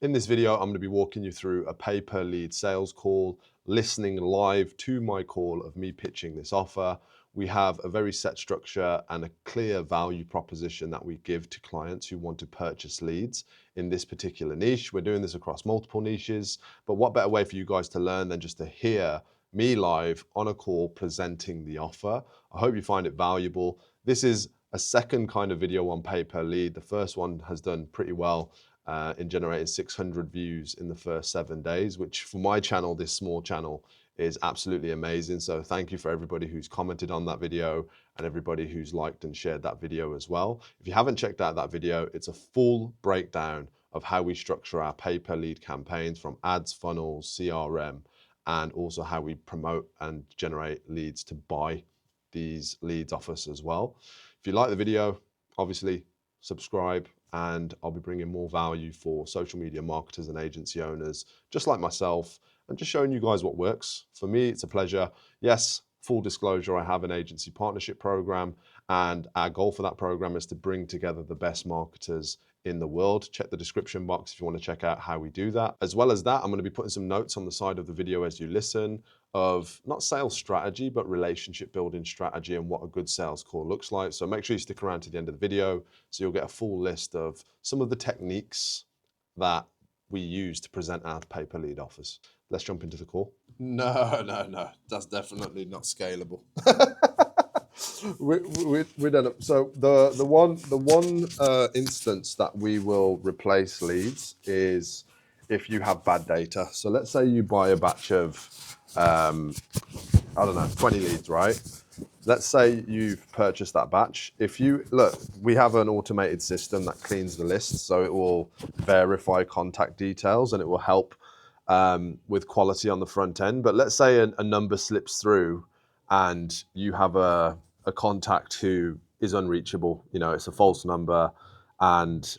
In this video, I'm going to be walking you through a pay-per-lead sales call, listening live to my call of me pitching this offer. We have a very set structure and a clear value proposition that we give to clients who want to purchase leads in this particular niche. We're doing this across multiple niches, but what better way for you guys to learn than just to hear me live on a call presenting the offer. I hope you find it valuable. This is a second kind of video on pay-per-lead. The first one has done pretty well in generating 600 views in the first 7 days, which for my channel, this small channel, is absolutely amazing. So thank you for everybody who's commented on that video and everybody who's liked and shared that video as well. If you haven't checked out that video, it's a full breakdown of how we structure our pay-per-lead campaigns, from ads, funnels, CRM, and also how we promote and generate leads to buy these leads off us as well. If you like the video, obviously subscribe, and I'll be bringing more value for social media marketers and agency owners just like myself, and just showing you guys what works. For me, it's a pleasure. Yes, full disclosure, I have an agency partnership program, and our goal for that program is to bring together the best marketers in the world. Check the description box if you want to check out how we do that. As well as that, I'm going to be putting some notes on the side of the video as you listen of not sales strategy, but relationship building strategy and what a good sales call looks like. So make sure you stick around to the end of the video so you'll get a full list of some of the techniques that we use to present our pay-per-lead offers. Let's jump into the call. No. That's definitely not scalable. We're done. So the one instance that we will replace leads is if you have bad data. So let's say you buy a batch of I don't know, 20 leads, right? Let's say you've purchased that batch. If you look, we have an automated system that cleans the list, so it will verify contact details and it will help with quality on the front end. But let's say a number slips through and you have a contact who is unreachable. You know, it's a false number, and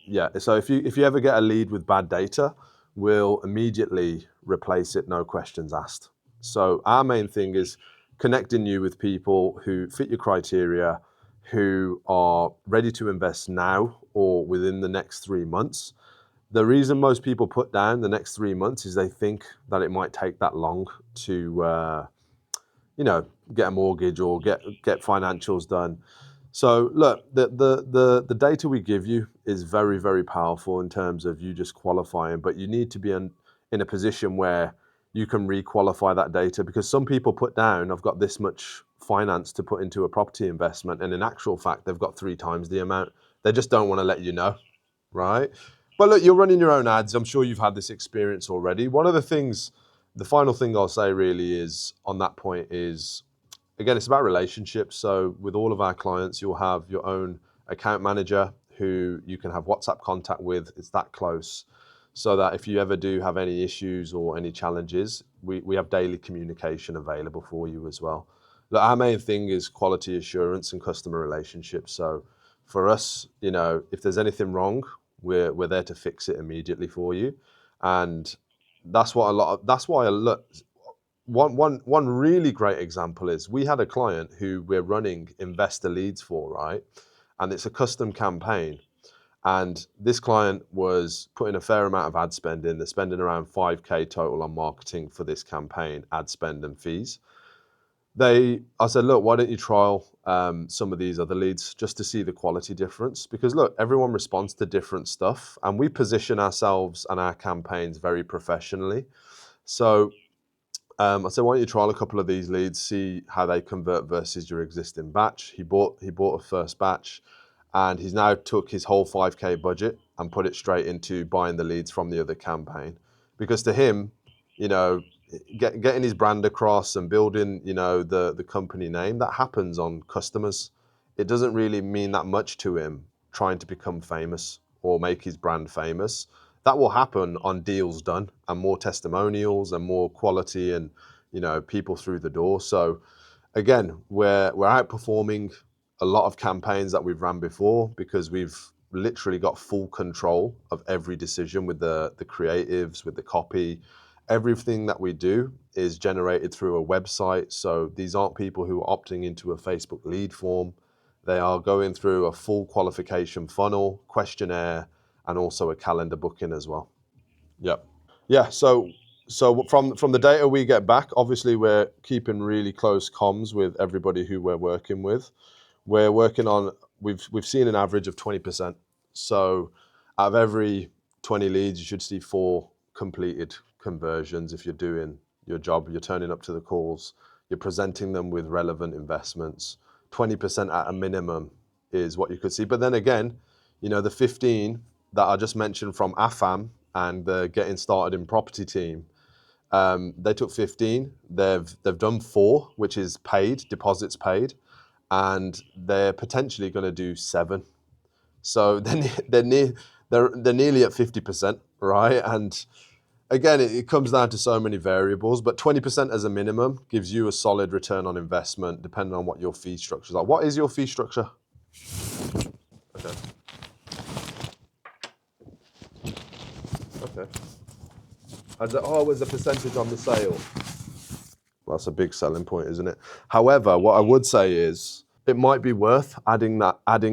yeah. So if you ever get a lead with bad data, we'll immediately replace it, no questions asked. So our main thing is connecting you with people who fit your criteria, who are ready to invest now or within the next 3 months. The reason most people put down the next 3 months is they think that it might take that long to get a mortgage or get financials done. So look, the data we give you is very, very powerful in terms of you just qualifying, but you need to be in a position where you can re-qualify that data, because some people put down, I've got this much finance to put into a property investment, and in actual fact, they've got 3 times the amount. They just don't want to let you know, right? But look, you're running your own ads. I'm sure you've had this experience already. One of the things, the final thing I'll say really is on that point is, again, it's about relationships. So with all of our clients, you'll have your own account manager who you can have WhatsApp contact with. It's that close, so that if you ever do have any issues or any challenges, we have daily communication available for you as well. Look, our main thing is quality assurance and customer relationships. So for us, you know, if there's anything wrong, we're there to fix it immediately for you. And that's why I look. One really great example is we had a client who we're running investor leads for, right? And it's a custom campaign. And this client was putting a fair amount of ad spend in. They're spending around 5K total on marketing for this campaign, ad spend and fees. I said, look, why don't you trial some of these other leads just to see the quality difference? Because look, everyone responds to different stuff, and we position ourselves and our campaigns very professionally. So I said, why don't you trial a couple of these leads, see how they convert versus your existing batch. He bought a first batch, and he's now took his whole 5K budget and put it straight into buying the leads from the other campaign. Because to him, you know, getting his brand across and building, you know, the company name, that happens on customers. It doesn't really mean that much to him trying to become famous or make his brand famous. That will happen on deals done and more testimonials and more quality and, you know, people through the door. So again, we're outperforming a lot of campaigns that we've ran before, because we've literally got full control of every decision with the creatives, with the copy. Everything that we do is generated through a website. So these aren't people who are opting into a Facebook lead form. They are going through a full qualification funnel, questionnaire, and also a calendar booking as well. Yep. Yeah. So from the data we get back, obviously we're keeping really close comms with everybody who we're working with. We're working on we've seen an average of 20%. So out of every 20 leads, you should see 4 completed conversions. If you're doing your job, you're turning up to the calls, you're presenting them with relevant investments. 20% at a minimum is what you could see. But then again, the 15 that I just mentioned from AFAM and the Getting Started in Property team, they took 15. They've done 4, which is paid, deposits paid, and they're potentially going to do 7. So they're nearly at 50%, right? And again, it comes down to so many variables, but 20% as a minimum gives you a solid return on investment, depending on what your fee structure is like. What is your fee structure? Okay. Okay. As a percentage on the sale. Well, that's a big selling point, isn't it? However, what I would say is it might be worth adding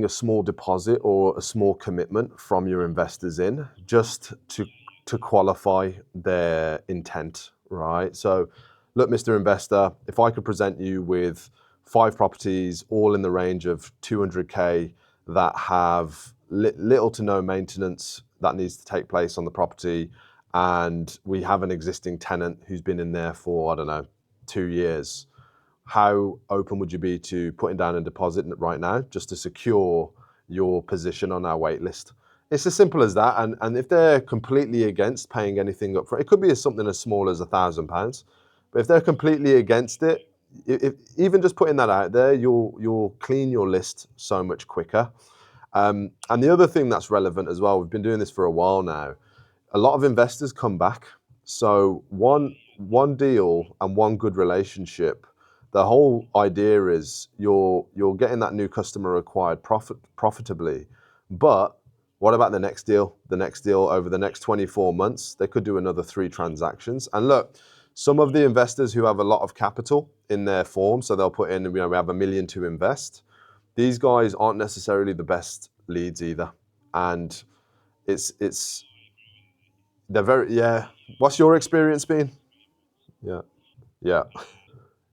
a small deposit or a small commitment from your investors in, just to qualify their intent, right? So, look, Mr. Investor, if I could present you with 5 properties, all in the range of 200K, that have little to no maintenance that needs to take place on the property, and we have an existing tenant who's been in there for, I don't know, 2 years, how open would you be to putting down a deposit right now just to secure your position on our wait list? It's as simple as that. And if they're completely against paying anything up front, it could be something as small as £1,000. But if they're completely against it, even just putting that out there, you'll clean your list so much quicker. And the other thing that's relevant as well, we've been doing this for a while now, a lot of investors come back. So one deal and one good relationship, the whole idea is you're getting that new customer acquired profitably. But what about the next deal? The next deal over the next 24 months, they could do another 3 transactions. And look, some of the investors who have a lot of capital in their form, so they'll put in, we have $1 million to invest. These guys aren't necessarily the best leads either. And it's they're very, yeah. What's your experience been? Yeah, yeah,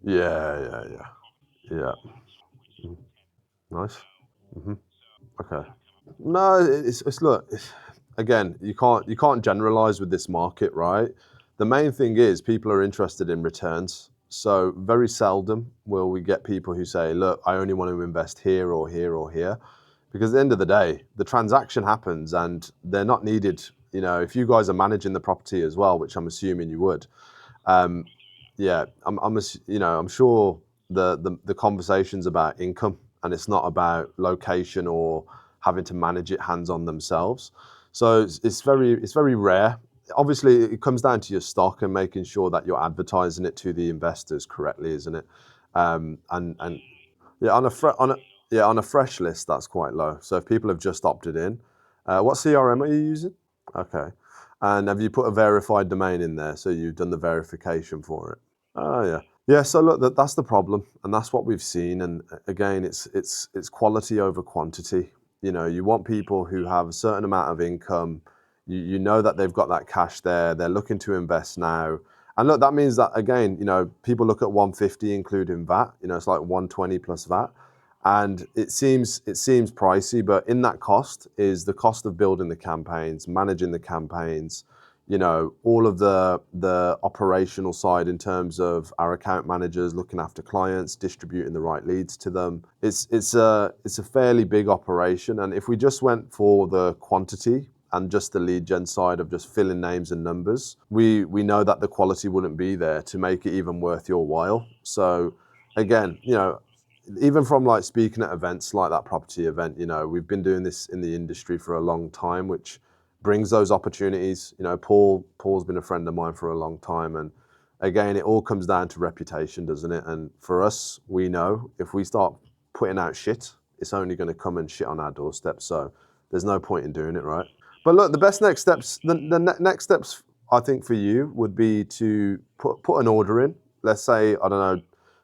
yeah. Yeah. Mhm. Nice. Hmm. Okay. No, it's look. Again, you can't generalize with this market, right? The main thing is people are interested in returns. So very seldom will we get people who say, "Look, I only want to invest here or here or here," because at the end of the day, the transaction happens and they're not needed. If you guys are managing the property as well, which I'm assuming you would, um, yeah, I'm sure the conversation's about income and it's not about location or having to manage it hands on themselves. So it's very rare. Obviously, it comes down to your stock and making sure that you're advertising it to the investors correctly, isn't it? And yeah, on a fresh list, that's quite low. So if people have just opted in, what CRM are you using? Okay. And have you put a verified domain in there? So you've done the verification for it? Oh yeah. Yeah, so look, that's the problem, and that's what we've seen. And again, it's quality over quantity. You want people who have a certain amount of income. You know that they've got that cash there. They're looking to invest now. And look, that means that again, people look at 150 including VAT. It's like 120 plus VAT, and it seems pricey. But in that cost is the cost of building the campaigns, managing the campaigns, all of the operational side in terms of our account managers looking after clients, distributing the right leads to them. It's a fairly big operation, and if we just went for the quantity and just the lead gen side of just filling names and numbers, we know that the quality wouldn't be there to make it even worth your while. So again, even from like speaking at events like that property event, we've been doing this in the industry for a long time, which brings those opportunities. Paul's been a friend of mine for a long time, and again, it all comes down to reputation, doesn't it? And for us, we know if we start putting out shit, it's only going to come and shit on our doorstep. So there's no point in doing it, right? But look, the best next steps, next steps, I think for you would be to put an order in. Let's say, I don't know,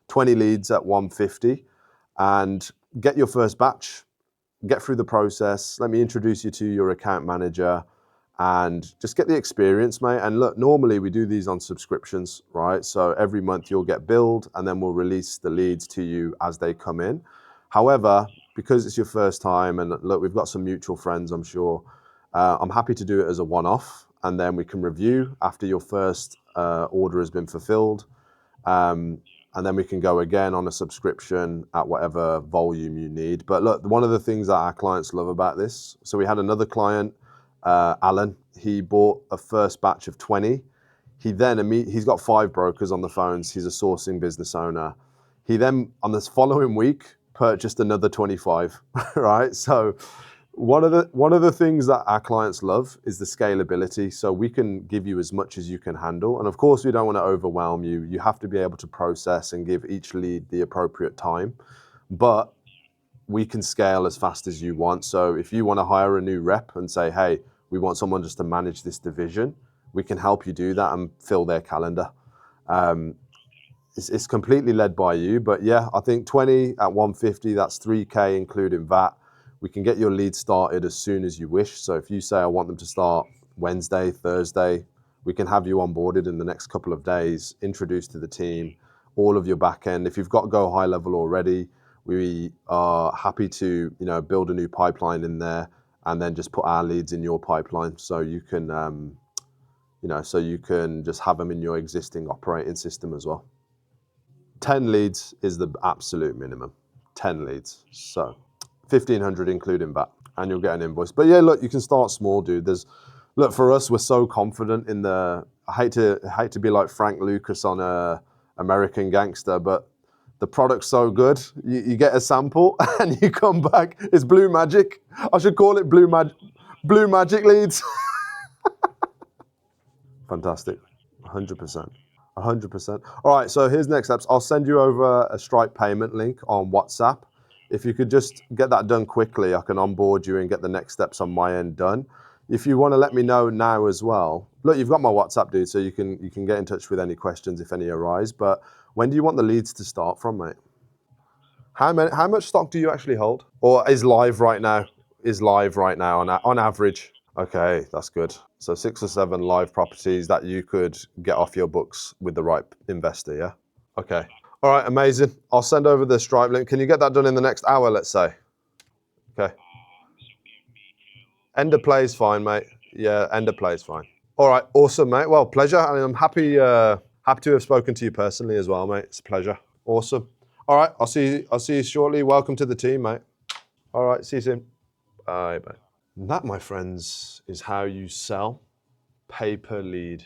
20 leads at 150, and get your first batch. get through the process. Let me introduce you to your account manager and just get the experience, mate. And look, normally we do these on subscriptions, right? So every month you'll get billed and then we'll release the leads to you as they come in. However, because it's your first time, and look, we've got some mutual friends, I'm sure, I'm happy to do it as a one-off, and then we can review after your first order has been fulfilled. And then we can go again on a subscription at whatever volume you need. But look, one of the things that our clients love about this, so we had another client, Alan, he bought a first batch of 20. He's got 5 brokers on the phones. He's a sourcing business owner. He then, on this following week, purchased another 25, right? So one of the things that our clients love is the scalability. So we can give you as much as you can handle. And of course, we don't want to overwhelm you. You have to be able to process and give each lead the appropriate time. But we can scale as fast as you want. So if you want to hire a new rep and say, hey, we want someone just to manage this division, we can help you do that and fill their calendar. It's completely led by you. But yeah, I think 20 at 150, that's 3K including VAT. We can get your lead started as soon as you wish. So if you say, I want them to start Wednesday, Thursday, we can have you onboarded in the next couple of days, introduced to the team, all of your back end. If you've got Go High Level already, we are happy to, build a new pipeline in there and then just put our leads in your pipeline so you can, just have them in your existing operating system as well. 10 leads is the absolute minimum. 10 leads. So 1,500 including VAT, and you'll get an invoice. But yeah, look, you can start small, dude. Look, for us, we're so confident in I hate to be like Frank Lucas on American Gangster, but the product's so good. You get a sample and you come back. It's blue magic. I should call it blue magic leads. Fantastic. 100%. 100%. All right, so here's next steps. I'll send you over a Stripe payment link on WhatsApp. If you could just get that done quickly, I can onboard you and get the next steps on my end done. If you want to let me know now as well, look, you've got my WhatsApp, dude, so you can get in touch with any questions if any arise. But when do you want the leads to start from, mate? How much stock do you actually hold? Or is live right now on average? Okay, that's good. So 6 or 7 live properties that you could get off your books with the right investor, yeah? Okay. All right, amazing. I'll send over the Stripe link. Can you get that done in the next hour, let's say? Okay. End of play is fine, mate. Yeah, end of play is fine. All right, awesome, mate. Well, pleasure. And I'm happy to have spoken to you personally as well, mate. It's a pleasure. Awesome. All right, I'll see you shortly. Welcome to the team, mate. All right, see you soon. Bye. And that, my friends, is how you sell pay-per-lead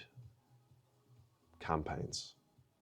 campaigns.